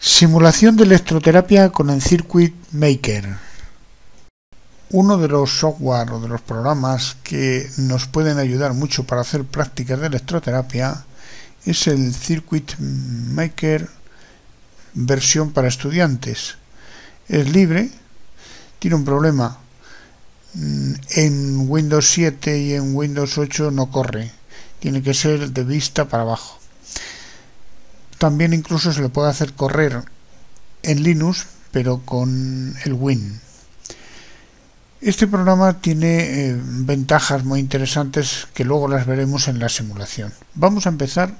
Simulación de electroterapia con el Circuit Maker. Uno de los software o de los programas que nos pueden ayudar mucho para hacer prácticas de electroterapia es el Circuit Maker versión para estudiantes. Es libre, tiene un problema. En Windows 7 y en Windows 8 no corre, tiene que ser de vista para abajo. También incluso se le puede hacer correr en Linux, pero con el Win. Este programa tiene ventajas muy interesantes que luego las veremos en la simulación. Vamos a empezar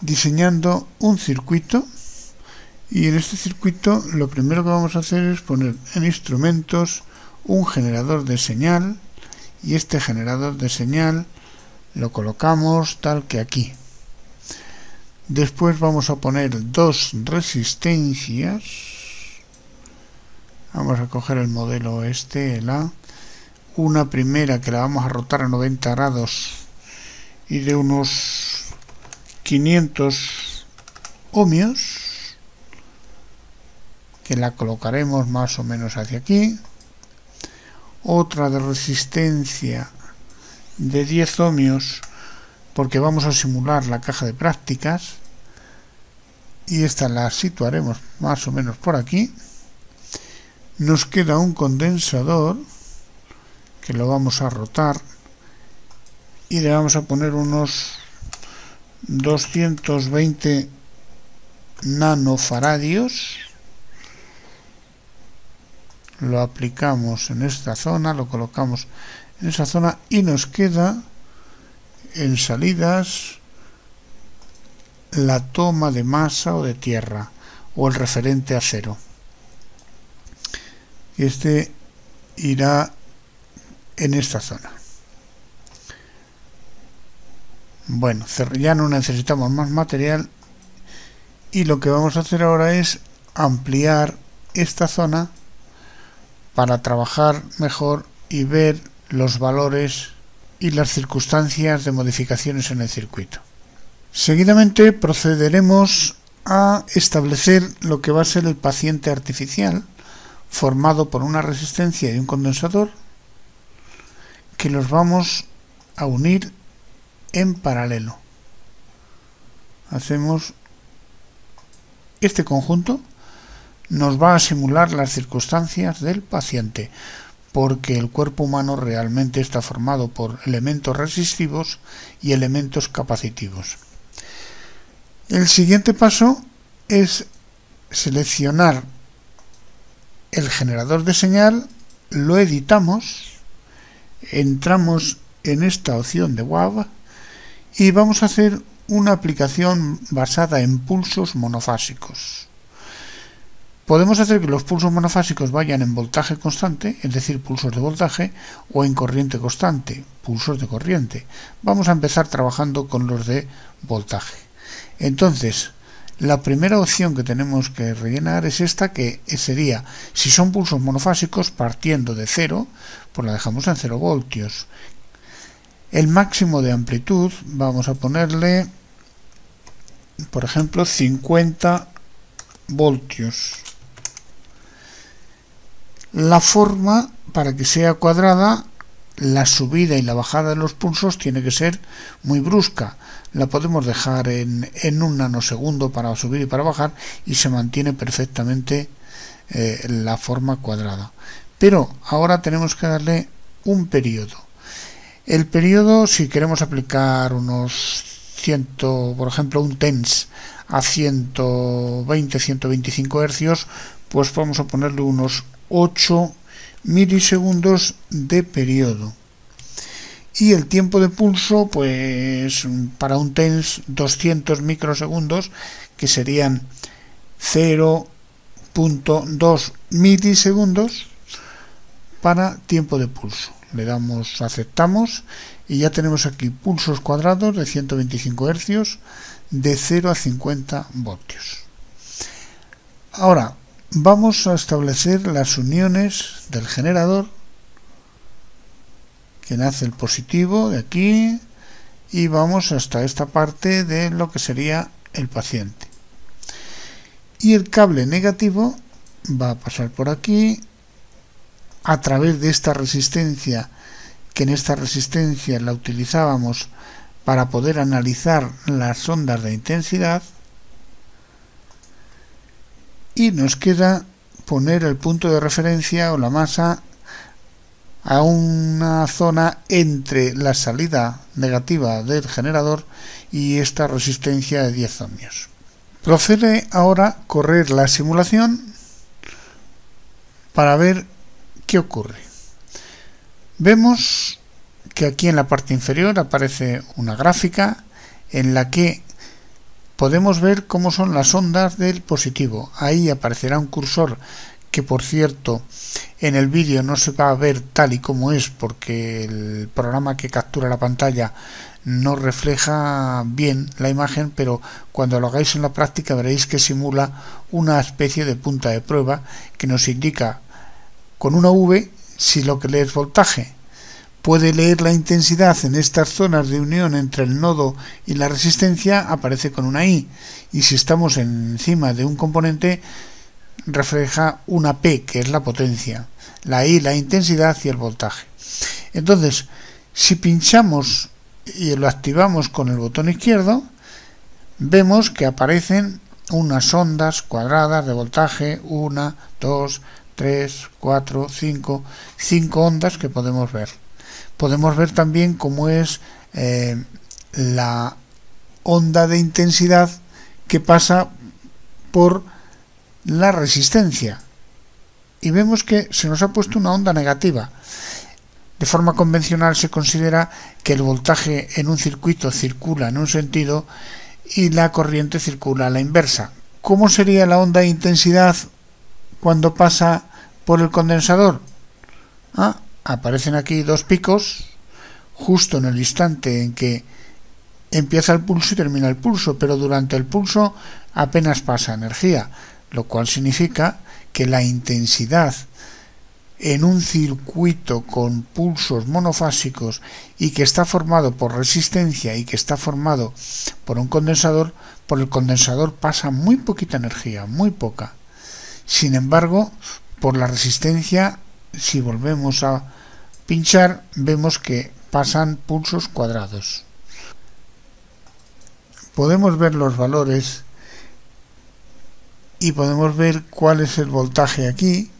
diseñando un circuito, y en este circuito lo primero que vamos a hacer es poner en instrumentos un generador de señal, y este generador de señal lo colocamos tal que aquí. Después vamos a poner dos resistencias. Vamos a coger el modelo una primera que la vamos a rotar a 90 grados y de unos 500 ohmios, que la colocaremos más o menos hacia aquí. Otra de resistencia de 10 ohmios, porque vamos a simular la caja de prácticas, y esta la situaremos más o menos por aquí. Nos queda un condensador que lo vamos a rotar y le vamos a poner unos 220 nanofaradios. Lo aplicamos en esta zona, lo colocamos en esa zona, y nos queda en salidas la toma de masa o de tierra, o el referente a cero. Este irá en esta zona. Bueno, ya no necesitamos más material, y lo que vamos a hacer ahora es ampliar esta zona para trabajar mejor y ver los valores y las circunstancias de modificaciones en el circuito. Seguidamente procederemos a establecer lo que va a ser el paciente artificial, formado por una resistencia y un condensador, que los vamos a unir en paralelo. Hacemos este conjunto, nos va a simular las circunstancias del paciente, porque el cuerpo humano realmente está formado por elementos resistivos y elementos capacitivos. El siguiente paso es seleccionar el generador de señal, lo editamos, entramos en esta opción de WAV y vamos a hacer una aplicación basada en pulsos monofásicos. Podemos hacer que los pulsos monofásicos vayan en voltaje constante, es decir, pulsos de voltaje, o en corriente constante, pulsos de corriente. Vamos a empezar trabajando con los de voltaje. Entonces, la primera opción que tenemos que rellenar es esta, que sería, si son pulsos monofásicos, partiendo de 0, pues la dejamos en 0 voltios. El máximo de amplitud vamos a ponerle, por ejemplo, 50 voltios. La forma, para que sea cuadrada, la subida y la bajada de los pulsos tiene que ser muy brusca. La podemos dejar en un nanosegundo para subir y para bajar, y se mantiene perfectamente la forma cuadrada. Pero ahora tenemos que darle un periodo. El periodo, si queremos aplicar unos 100, por ejemplo, un TENS a 120-125 hercios, pues vamos a ponerle unos 8 milisegundos de periodo. Y el tiempo de pulso, pues para un TENS 200 microsegundos, que serían 0.2 milisegundos para tiempo de pulso. Le damos aceptamos y ya tenemos aquí pulsos cuadrados de 125 hercios de 0 a 50 voltios. Ahora vamos a establecer las uniones del generador, que nace el positivo de aquí, y vamos hasta esta parte de lo que sería el paciente. y el cable negativo va a pasar por aquí a través de esta resistencia, que en esta resistencia la utilizábamos para poder analizar las ondas de intensidad, y nos queda poner el punto de referencia o la masa a una zona entre la salida negativa del generador y esta resistencia de 10 ohmios. Procede ahora correr la simulación para ver qué ocurre. Vemos que aquí en la parte inferior aparece una gráfica en la que podemos ver cómo son las ondas del positivo. Ahí aparecerá un cursor que, por cierto, en el vídeo no se va a ver tal y como es porque el programa que captura la pantalla no refleja bien la imagen, pero cuando lo hagáis en la práctica veréis que simula una especie de punta de prueba que nos indica con una V si lo que lee es voltaje. Puede leer la intensidad en estas zonas de unión entre el nodo y la resistencia, aparece con una I, y si estamos encima de un componente refleja una P, que es la potencia, la I, la intensidad, y el voltaje. Entonces, si pinchamos y lo activamos con el botón izquierdo, vemos que aparecen unas ondas cuadradas de voltaje, 1, 2, 3, 4, 5 ondas que podemos ver. Podemos ver también cómo es la onda de intensidad que pasa por la resistencia, y vemos que se nos ha puesto una onda negativa. De forma convencional se considera que el voltaje en un circuito circula en un sentido y la corriente circula a la inversa. ¿Cómo sería la onda de intensidad cuando pasa por el condensador? Aparecen aquí dos picos justo en el instante en que empieza el pulso y termina el pulso, pero durante el pulso apenas pasa energía, lo cual significa que la intensidad en un circuito con pulsos monofásicos y que está formado por resistencia y que está formado por un condensador, por el condensador pasa muy poquita energía, muy poca. Sin embargo, por la resistencia, si volvemos a pinchar, vemos que pasan pulsos cuadrados. Podemos ver los valores y podemos ver cuál es el voltaje aquí.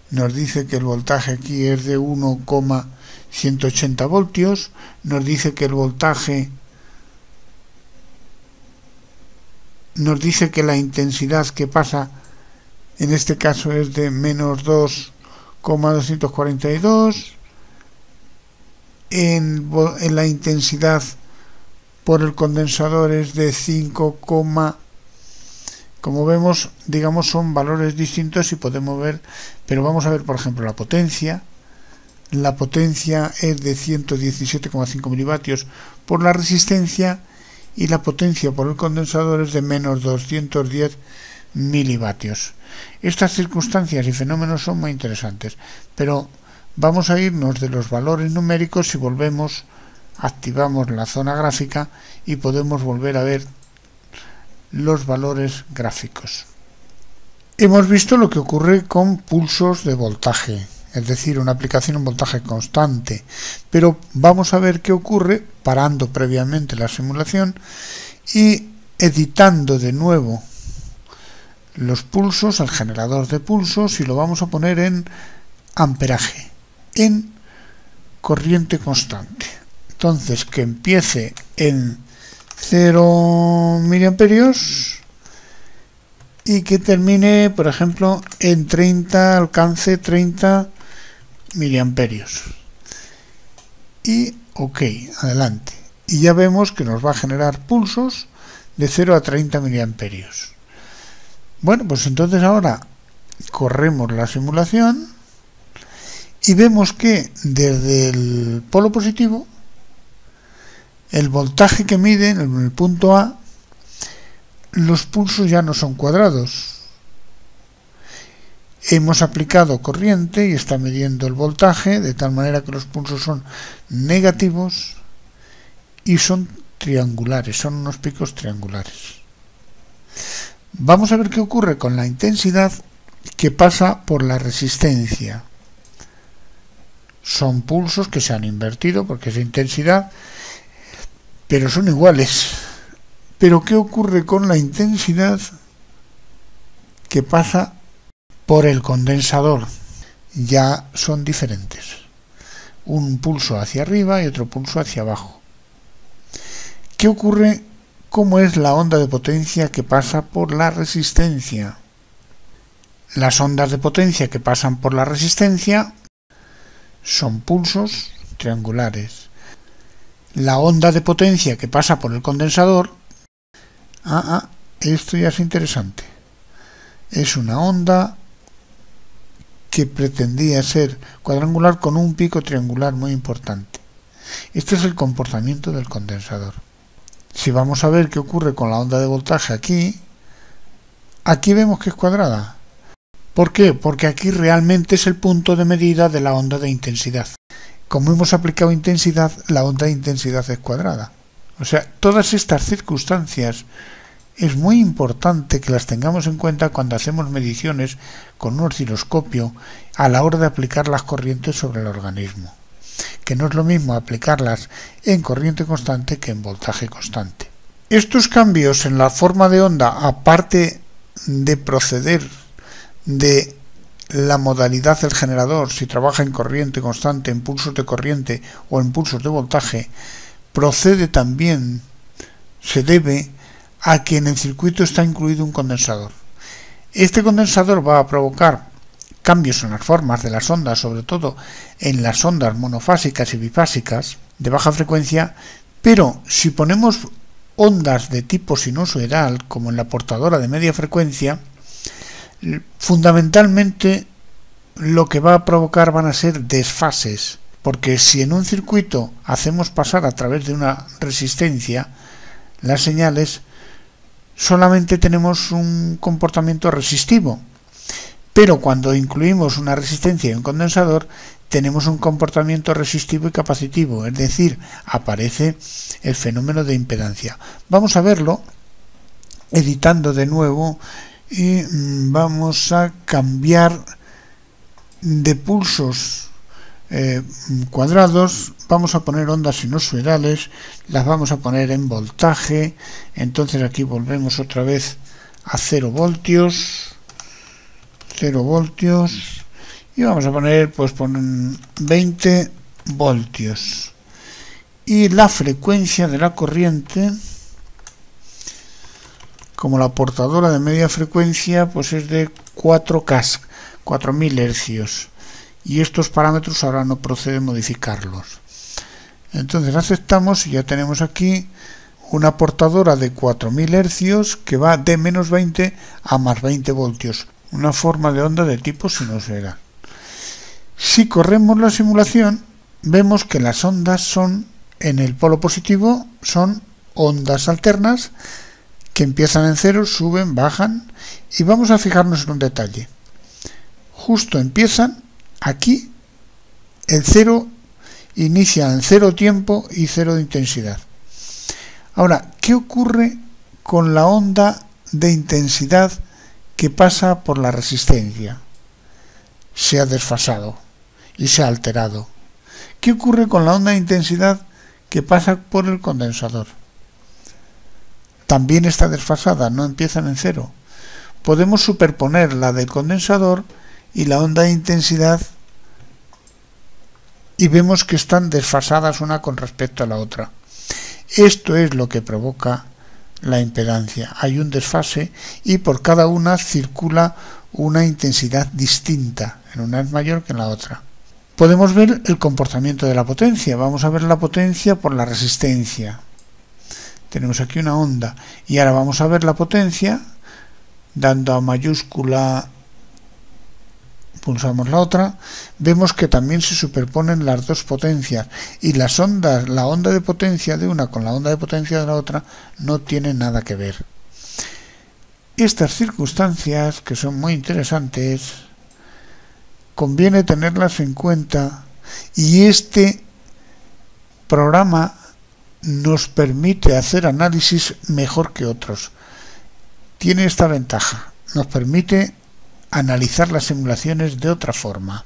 Nos dice que el voltaje aquí es de 1,180 voltios. Nos dice que el voltaje, nos dice que la intensidad que pasa en este caso es de menos 2,242. En la intensidad por el condensador es de 5, como vemos, digamos, son valores distintos y podemos ver, pero vamos a ver, por ejemplo, la potencia. La potencia es de 117,5 milivatios por la resistencia y la potencia por el condensador es de menos 210 milivatios. Estas circunstancias y fenómenos son muy interesantes, pero vamos a irnos de los valores numéricos y volvemos, activamos la zona gráfica y podemos volver a ver los valores gráficos. Hemos visto lo que ocurre con pulsos de voltaje, es decir, una aplicación en voltaje constante, pero vamos a ver qué ocurre parando previamente la simulación y editando de nuevo los pulsos, el generador de pulsos, y lo vamos a poner en amperaje, en corriente constante. Entonces, que empiece en 0 miliamperios y que termine, por ejemplo, en 30, alcance 30 miliamperios. Y ok, adelante. Y ya vemos que nos va a generar pulsos de 0 a 30 miliamperios. Bueno, pues entonces ahora corremos la simulación y vemos que desde el polo positivo el voltaje que mide en el punto A, los pulsos ya no son cuadrados. Hemos aplicado corriente y está midiendo el voltaje de tal manera que los pulsos son negativos y son triangulares, son unos picos triangulares. Vamos a ver qué ocurre con la intensidad que pasa por la resistencia. Son pulsos que se han invertido porque es intensidad, pero son iguales. Pero ¿qué ocurre con la intensidad que pasa por el condensador? Ya son diferentes. Un pulso hacia arriba y otro pulso hacia abajo. ¿Qué ocurre? ¿Cómo es la onda de potencia que pasa por la resistencia? Las ondas de potencia que pasan por la resistencia son pulsos triangulares. La onda de potencia que pasa por el condensador, esto ya es interesante. Es una onda que pretendía ser cuadrangular con un pico triangular muy importante. Este es el comportamiento del condensador. Si vamos a ver qué ocurre con la onda de voltaje aquí vemos que es cuadrada. ¿Por qué? Porque aquí realmente es el punto de medida de la onda de intensidad. Como hemos aplicado intensidad, la onda de intensidad es cuadrada. O sea, todas estas circunstancias es muy importante que las tengamos en cuenta cuando hacemos mediciones con un osciloscopio a la hora de aplicar las corrientes sobre el organismo. Que no es lo mismo aplicarlas en corriente constante que en voltaje constante. Estos cambios en la forma de onda, aparte de proceder de la modalidad del generador, si trabaja en corriente constante, en pulsos de corriente o en pulsos de voltaje, procede también, se debe a que en el circuito está incluido un condensador. Este condensador va a provocar cambios en las formas de las ondas, sobre todo en las ondas monofásicas y bifásicas de baja frecuencia, pero si ponemos ondas de tipo sinusoidal, como en la portadora de media frecuencia, fundamentalmente lo que va a provocar van a ser desfases, porque si en un circuito hacemos pasar a través de una resistencia las señales, solamente tenemos un comportamiento resistivo. Pero cuando incluimos una resistencia y un condensador, tenemos un comportamiento resistivo y capacitivo, es decir, aparece el fenómeno de impedancia. Vamos a verlo editando de nuevo y vamos a cambiar de pulsos cuadrados, vamos a poner ondas sinusoidales, las vamos a poner en voltaje, entonces aquí volvemos otra vez a 0 voltios y vamos a poner 20 voltios y la frecuencia de la corriente, como la portadora de media frecuencia, pues es de 4K, 4000 hercios, y estos parámetros ahora no procede modificarlos. Entonces aceptamos y ya tenemos aquí una portadora de 4000 hercios que va de menos 20 a más 20 voltios. Una forma de onda de tipo sinusoidal. Si corremos la simulación, vemos que las ondas son, en el polo positivo, son ondas alternas que empiezan en 0, suben, bajan, y vamos a fijarnos en un detalle. Justo empiezan aquí, el 0 inicia en 0 tiempo y 0 de intensidad. Ahora, ¿qué ocurre con la onda de intensidad que pasa por la resistencia? Se ha desfasado y se ha alterado. ¿Qué ocurre con la onda de intensidad que pasa por el condensador? También está desfasada, no empiezan en 0. Podemos superponer la del condensador y la onda de intensidad y vemos que están desfasadas una con respecto a la otra. Esto es lo que provoca la impedancia. Hay un desfase y por cada una circula una intensidad distinta. En una es mayor que en la otra. Podemos ver el comportamiento de la potencia. Vamos a ver la potencia por la resistencia. Tenemos aquí una onda y ahora vamos a ver la potencia dando a mayúscula, pulsamos la otra, vemos que también se superponen las dos potencias y las ondas, la onda de potencia de una con la onda de potencia de la otra no tienen nada que ver. Estas circunstancias, que son muy interesantes, conviene tenerlas en cuenta y este programa nos permite hacer análisis mejor que otros. Tiene esta ventaja, nos permite analizar las simulaciones de otra forma.